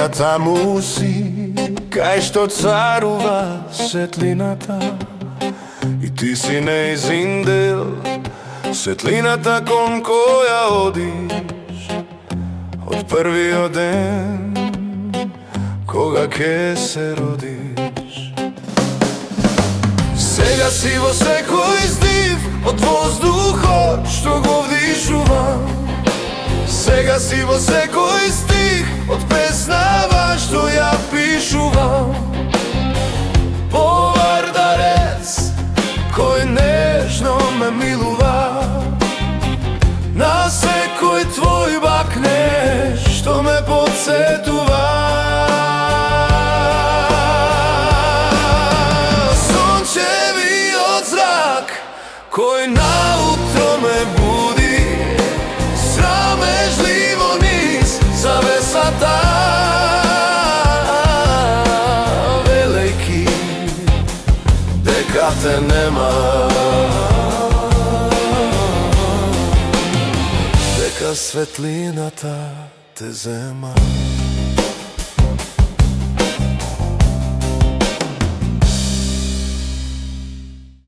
дека таму си, кај што царува светлината, и ти си нејзин дел, светлината кон која одиш од првиот ден кога ке се родиш. Сега си во секој здив од воздухот што го вдишувам. Сега си во секој стих од песнава што ја пишувам. Повардарец кој нежно ме милува, на секој твој бакне што ме подсетува. Сончевиот зрак кој наутро ме буди, срамежливо низ завесата, велејки дека те нема, дека светлината те зема.